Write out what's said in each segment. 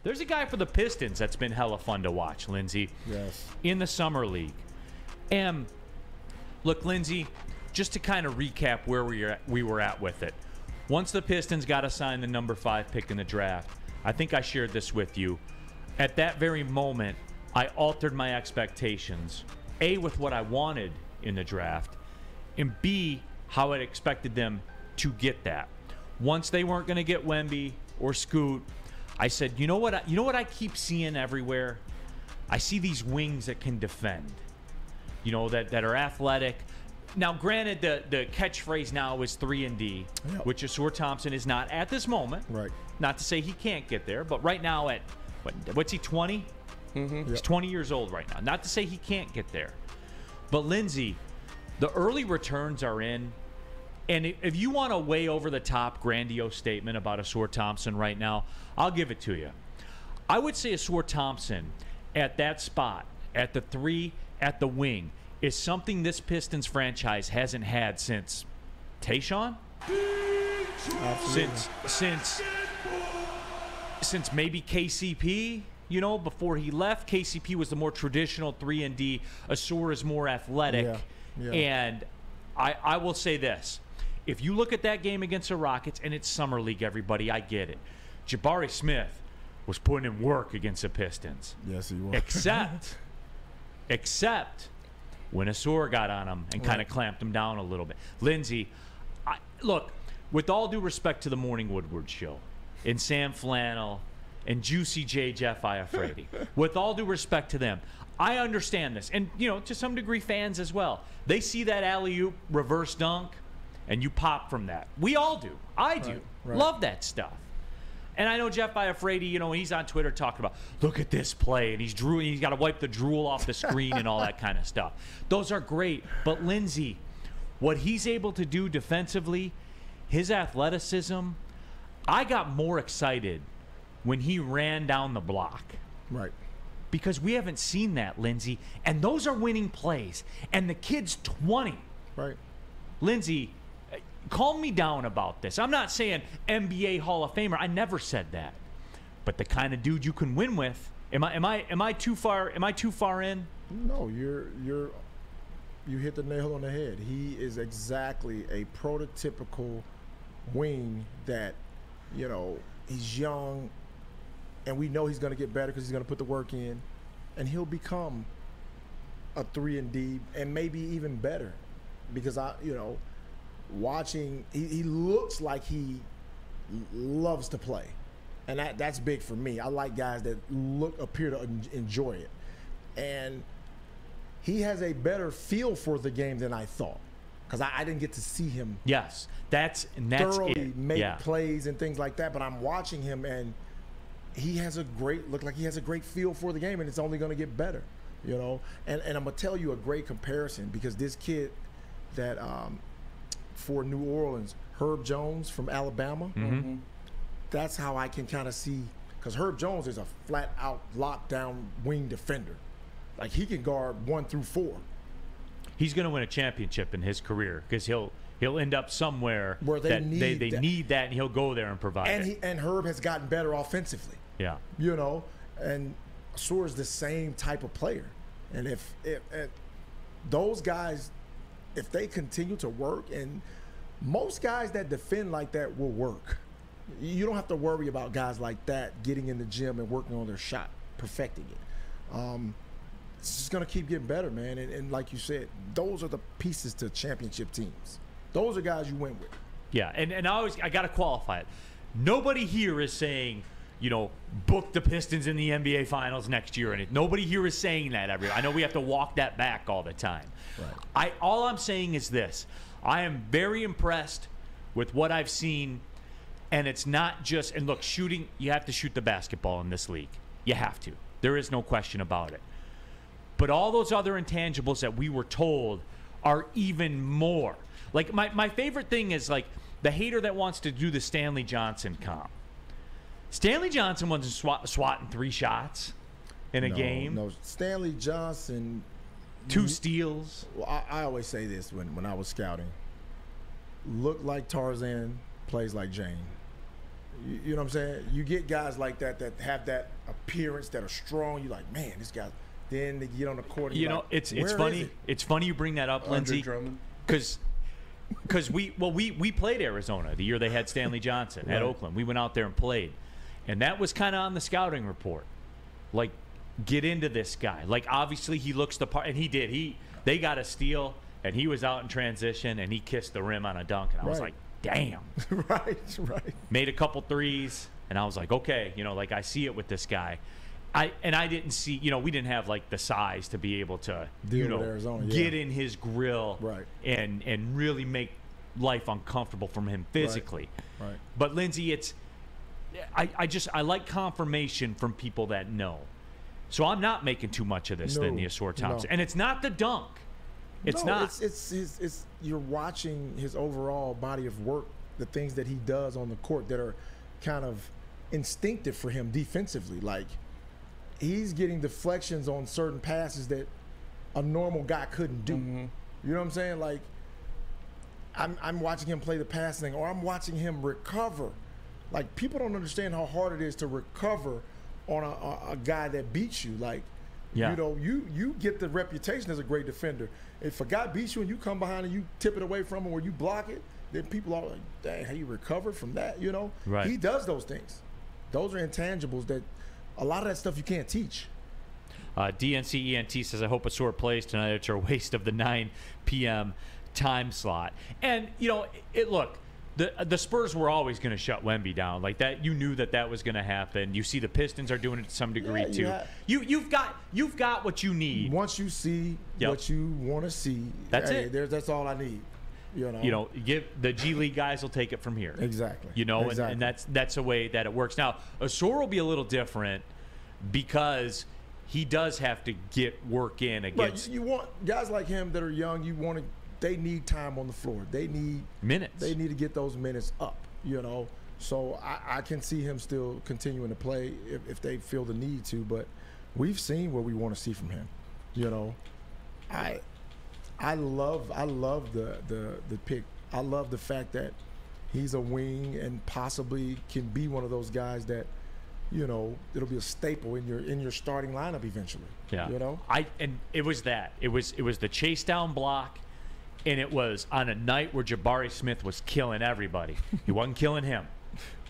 There's a guy for the Pistons that's been hella fun to watch, Lindsey. Yes. In the summer league. And look, Lindsey, just to kind of recap where we were at with it. Once the Pistons got assigned the number 5 pick in the draft, I think I shared this with you. At that very moment, I altered my expectations. A, with what I wanted in the draft, and B, how I expected them to get that. Once they weren't going to get Wemby or Scoot, I said, you know what I keep seeing everywhere? I see these wings that can defend, that are athletic. Now, granted, the catchphrase now is 3-and-D, which Ausar Thompson is not at this moment. Right. Not to say he can't get there, but right now at, what's he, 20? Mm-hmm. He's 20 years old right now. Not to say he can't get there. But, Lindsey, the early returns are in. And if you want a way over-the-top grandiose statement about Ausar Thompson right now, I'll give it to you. I would say Ausar Thompson at that spot, at the 3, at the wing, is something this Pistons franchise hasn't had since Tayshaun? Since maybe KCP, before he left. KCP was the more traditional 3-and-D. Ausar is more athletic. Yeah. And I will say this. If you look at that game against the Rockets, and it's Summer League, everybody, I get it. Jabari Smith was putting in work against the Pistons. Yes, he was. Except when Ausar got on him and kind of clamped him down a little bit. Lindsey, look, with all due respect to the Morning Woodward show, and Sam Flannel, and Juicy J. Jeff Iafredi, with all due respect to them, I understand this. And, to some degree, fans as well. They see that alley-oop reverse dunk, and you pop from that. We all do. I do. Right. Love that stuff. And I know Jeff Iafredi, he's on Twitter talking about, look at this play, and he's got to wipe the drool off the screen and all that kind of stuff. Those are great. But, Lindsey, what he's able to do defensively, his athleticism, I got more excited when he ran down the block. Right. Because we haven't seen that, Lindsey. And those are winning plays. And the kid's 20. Right. Lindsey, calm me down about this. I'm not saying NBA Hall of Famer. I never said that. But the kind of dude you can win with. Am I too far in? No, you hit the nail on the head. He is exactly a prototypical wing that, he's young, and we know he's going to get better because he's going to put the work in, and he'll become a 3-and-D and maybe even better because watching, he looks like he loves to play, and that's big for me. I like guys that appear to enjoy it, and he has a better feel for the game than I thought because I didn't get to see him. Yes, that's thoroughly it. Make plays and things like that. But I'm watching him, and he has a great feel for the game, and it's only going to get better, And I'm gonna tell you a great comparison because this kid that for New Orleans, Herb Jones from Alabama. Mm-hmm. That's how I can kind of see, because Herb Jones is a flat-out lockdown wing defender. Like, he can guard 1 through 4. He's going to win a championship in his career because he'll end up somewhere where they need that, and he'll go there and provide it. And Herb has gotten better offensively. Yeah. And Ausar is the same type of player. And if those guys, if they continue to work, and most guys that defend like that will work. You don't have to worry about guys like that getting in the gym and working on their shot, perfecting it. It's just going to keep getting better, man. And like you said, those are the pieces to championship teams. Those are guys you win with. Yeah, and I got to qualify it. Nobody here is saying, book the Pistons in the NBA Finals next year. And nobody here is saying that I know we have to walk that back all the time. Right. All I'm saying is this. I am very impressed with what I've seen. And it's not just, and look, shooting, you have to shoot the basketball in this league. You have to. There is no question about it. But all those other intangibles that we were told are even more. Like, my favorite thing is, like, the hater that wants to do the Stanley Johnson comp. Stanley Johnson wasn't swatting 3 shots in a game. No, Stanley Johnson. 2 steals. Well, I always say this when I was scouting. Look like Tarzan, plays like Jane. You know what I'm saying? You get guys like that that have that appearance, that are strong. You're like, man, this guy. Then they get on the court. And You know, like, it's where funny. is it? It's funny you bring that up, Lindsey, because we played Arizona the year they had Stanley Johnson at Oakland. We went out there and played, and that was kind of on the scouting report. Like, get into this guy. Like, obviously he looks the part, and he did. They got a steal, and he was out in transition, and he kissed the rim on a dunk, and I was like, damn. Right. Made a couple threes, and I was like, okay, you know, like I see it with this guy. I didn't see, you know, we didn't have like the size to be able to, Deal with Arizona, get in his grill, Right. and really make life uncomfortable from him physically. Right. But Lindsey, I like confirmation from people that know. So I'm not making too much of this than the Ausar Thompson, and it's not the dunk. It's not. It's you're watching his overall body of work, the things that he does on the court that are kind of instinctive for him defensively. Like, he's getting deflections on certain passes that a normal guy couldn't do. Mm-hmm. You know what I'm saying? Like, I'm watching him play the passing, or I'm watching him recover. Like, people don't understand how hard it is to recover on a guy that beats you. Like, you know, you get the reputation as a great defender. If a guy beats you and you come behind and you tip it away from him or you block it, then people are like, dang, how you recovered from that, you know? Right. He does those things. Those are intangibles that a lot of that stuff you can't teach. DNCENT says, I hope Ausar plays tonight. It's a waste of the 9 p.m. time slot. And, you know, look, the Spurs were always going to shut Wemby down like that. You knew that was going to happen. You see the Pistons are doing it to some degree too. You've got what you need. Once you see what you want to see, that's it. That's all I need. You know, give the G League guys will take it from here. Exactly. You know, exactly. and that's the way that it works. Now, Ausar will be a little different because he does have to get work in against. But you want guys like him that are young. They need time on the floor. They need minutes. They need to get those minutes up. You know, so I can see him still continuing to play if they feel the need to. But we've seen what we want to see from him. You know, I love the pick. I love the fact that he's a wing and possibly can be one of those guys that, you know, it'll be a staple in your starting lineup eventually. Yeah. You know? And it was that. It was the chase down block, and it was on a night where Jabari Smith was killing everybody. He wasn't killing him.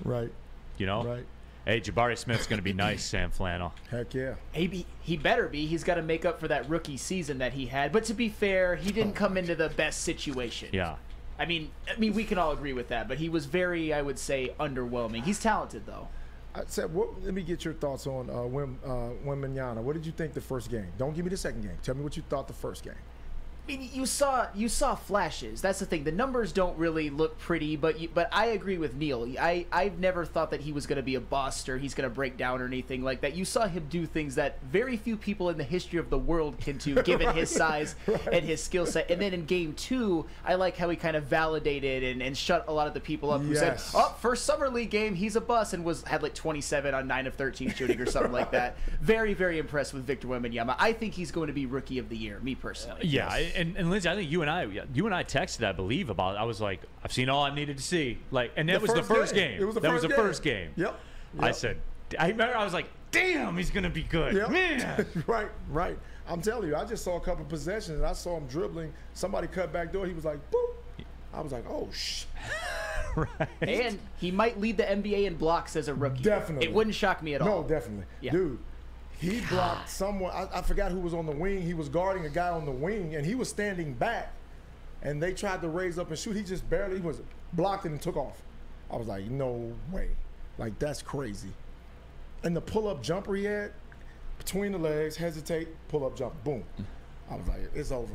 Right. You know? Right. Hey, Jabari Smith's going to be nice, Sam Flannel. Heck yeah. He better be. He's got to make up for that rookie season that he had. But to be fair, he didn't come into the best situation. Yeah. I mean, we can all agree with that. But he was very, I would say, underwhelming. He's talented, though. I said, let me get your thoughts on Wembanyama. What did you think the first game? Don't give me the second game. Tell me what you thought the first game. I mean, you saw flashes. That's the thing. The numbers don't really look pretty, but I agree with Neil. I've never thought that he was going to be a bust or he's going to break down or anything like that. You saw him do things that very few people in the history of the world can do, given his size and his skill set. And then in game 2, I like how he kind of validated and shut a lot of the people up who said, "Oh, first summer league game, he's a bust," and had like 27 on 9 of 13 shooting or something like that. Very, very impressed with Victor Wembanyama. I think he's going to be rookie of the year, me personally. Yeah. And Lindsey, I think you and I texted, I believe, about it. I was like, I've seen all I needed to see. Like, and that was the first game. It was the first game. Yep. I said, I remember I was like, damn, he's gonna be good. Yep. Man. Right. I'm telling you, I just saw a couple possessions and I saw him dribbling. Somebody cut back door. He was like, boop. I was like, oh shit. Right. And he might lead the NBA in blocks as a rookie. Definitely. It wouldn't shock me at all. No, definitely. Yeah. Dude. He blocked someone. I forgot who was on the wing. He was guarding a guy on the wing, and he was standing back. And they tried to raise up and shoot. He just barely was blocked it and took off. I was like, no way. Like, that's crazy. And the pull-up jumper he had, between the legs, hesitate, pull-up jump, boom. I was like, it's over.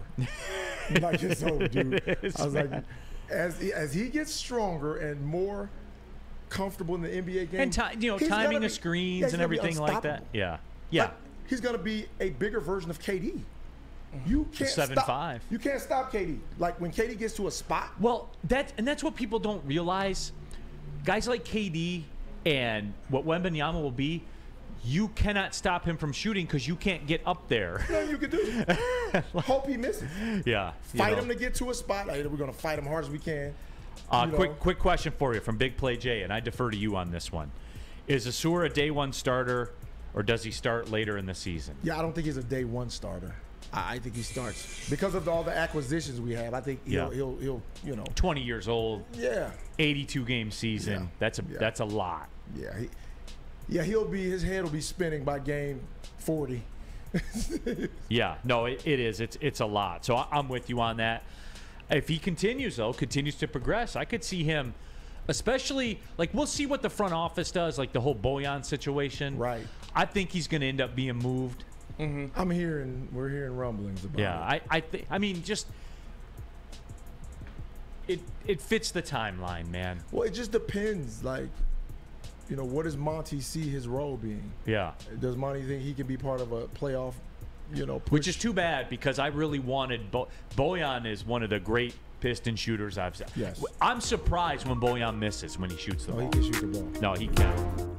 Like, it's over, dude. I was like, as he gets stronger and more comfortable in the NBA game. And timing the screens and everything like that. Yeah. Yeah. Like, he's going to be a bigger version of KD. You can't 7'5". You can't stop KD. Like, when KD gets to a spot. Well, that's what people don't realize. Guys like KD and what Wembanyama will be, you cannot stop him from shooting because you can't get up there. Nothing you can do. Hope he misses. Yeah. Fight him to get to a spot. Like, we're going to fight him hard as we can. Quick question for you from Big Play Jay, and I defer to you on this one. Is Ausar a day one starter, or does he start later in the season? Yeah, I don't think he's a day one starter. I think he starts because of all the acquisitions we have. I think he'll 20 years old. Yeah. 82 game season. Yeah. That's a lot. Yeah. His head will be spinning by game 40. Yeah. No, it is. It's a lot. So I'm with you on that. If he continues to progress, I could see him, especially, like, we'll see what the front office does, like the whole Bojan situation. Right. I think he's going to end up being moved. Mm-hmm. We're hearing rumblings about it. Yeah, I mean, just it fits the timeline, man. Well, it just depends, like, what does Monty see his role being? Yeah. Does Monty think he can be part of a playoff, push? Which is too bad, because I really wanted Bojan is one of the great Piston shooters I've seen. Yes. I'm surprised when Bojan misses when he shoots the ball. He can shoot the ball. No, he can.